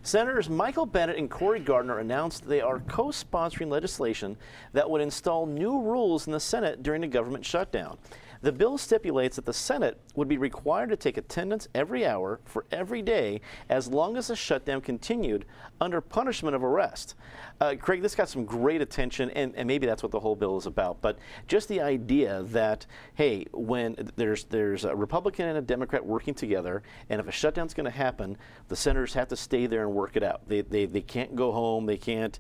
Senators Michael Bennet and Cory Gardner announced they are co-sponsoring legislation that would install new rules in the Senate during the government shutdown. The bill stipulates that the Senate would be required to take attendance every hour for every day as long as the shutdown continued under punishment of arrest. Craig, this got some great attention, and maybe that's what the whole bill is about. But just the idea that, hey, when there's a Republican and a Democrat working together, and if a shutdown's going to happen, the senators have to stay there and work it out. They can't go home. They can't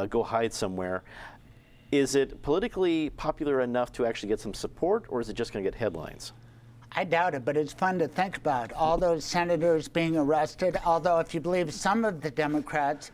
go hide somewhere. Is it politically popular enough to actually get some support, or is it just going to get headlines? I doubt it, but it's fun to think about. All those senators being arrested, although if you believe some of the Democrats,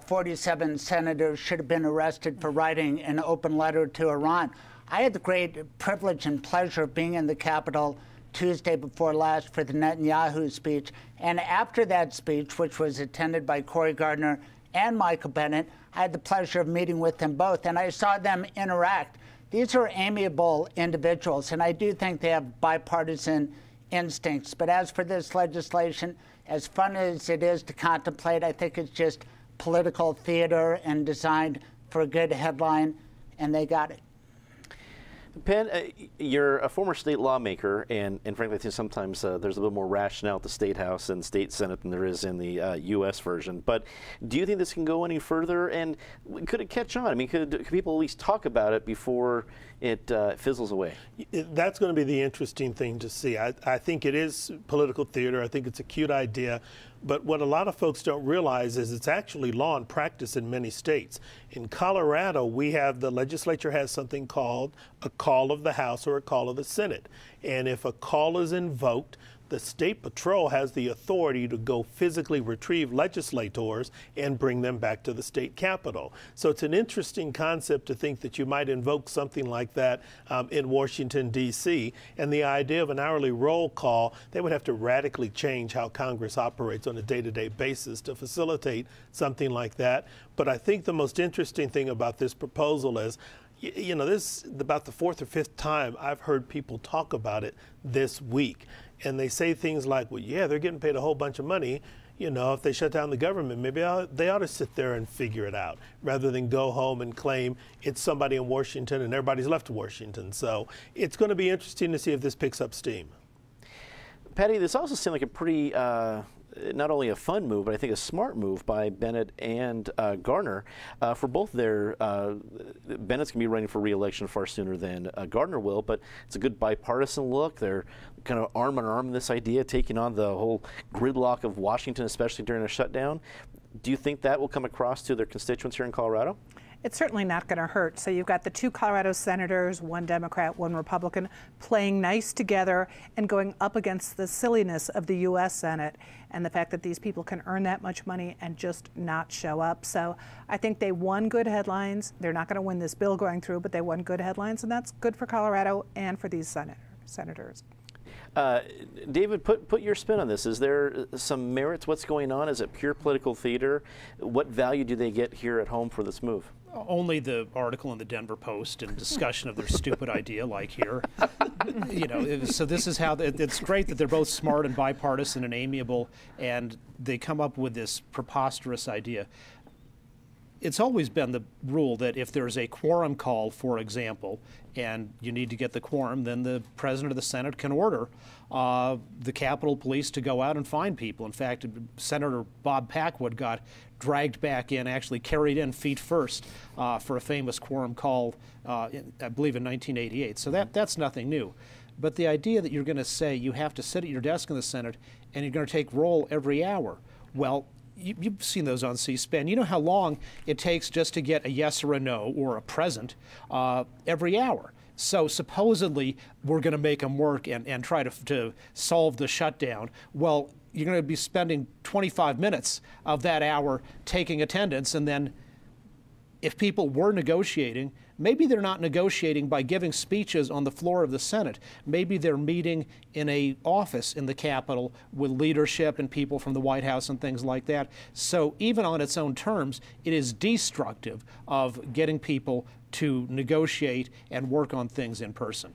47 senators should have been arrested for writing an open letter to Iran. I had the great privilege and pleasure of being in the Capitol Tuesday before last for the Netanyahu speech. And after that speech, which was attended by Cory Gardner and Michael Bennet, I had the pleasure of meeting with them both, and I saw them interact. These are amiable individuals, and I do think they have bipartisan instincts. But as for this legislation, as fun as it is to contemplate, I think it's just political theater and designed for a good headline, and they got it. Penn, you're a former state lawmaker, and frankly, I think sometimes there's a little more rationale at the State House and State Senate than there is in the U.S. version. But do you think this can go any further, and could it catch on? I mean, could people at least talk about it before it fizzles away? That's going to be the interesting thing to see. I think it is political theater. I think it's a cute idea. But what a lot of folks don't realize is it's actually law and practice in many states. In Colorado, the legislature has something called a call of the House or a call of the Senate. And if a call is invoked, the State Patrol has the authority to go physically retrieve legislators and bring them back to the state capitol. So it's an interesting concept to think that you might invoke something like that in Washington, D.C. And the idea of an hourly roll call, they would have to radically change how Congress operates on a day-to-day basis to facilitate something like that. But I think the most interesting thing about this proposal is, you know, this is about the fourth or fifth time I've heard people talk about it this week. And they say things like, well, yeah, they're getting paid a whole bunch of money. You know, if they shut down the government, maybe they ought to sit there and figure it out rather than go home and claim it's somebody in Washington and everybody's left Washington. So it's going to be interesting to see if this picks up steam. Patty, this also seemed like a pretty not only a fun move, but I think a smart move by Bennet and Gardner. For both their, Bennett's going to be running for re-election far sooner than Gardner will, but it's a good bipartisan look. They're kind of arm in arm in this idea, taking on the whole gridlock of Washington, especially during a shutdown. Do you think that will come across to their constituents here in Colorado? It's certainly not going to hurt. So you've got the two Colorado senators, one Democrat, one Republican, playing nice together and going up against the silliness of the U.S. Senate and the fact that these people can earn that much money and just not show up. So I think they won good headlines. They're not going to win this bill going through, but they won good headlines, and that's good for Colorado and for these senators. David, put your spin on this. Is there some merit to what's going on? Is it pure political theater? What value do they get here at home for this move? Only the article in the Denver Post and discussion of their stupid idea, like here. You know, so this is how it's great that they're both smart and bipartisan and amiable, and they come up with this preposterous idea. It's always been the rule that if there's a quorum call, for example, and you need to get the quorum, then the president of the Senate can order the Capitol Police to go out and find people. In fact, Senator Bob Packwood got dragged back in, actually carried in feet first for a famous quorum call, I believe in 1988. So that's nothing new. But the idea that you're going to say you have to sit at your desk in the Senate and you're going to take roll every hour, well, you've seen those on C-SPAN. You know how long it takes just to get a yes or a no or a present every hour. So supposedly we're going to make them work and try to solve the shutdown. Well, you're going to be spending 25 minutes of that hour taking attendance, and then if people were negotiating, maybe they're not negotiating by giving speeches on the floor of the Senate. Maybe they're meeting in an office in the Capitol with leadership and people from the White House and things like that. So even on its own terms, it is destructive of getting people to negotiate and work on things in person.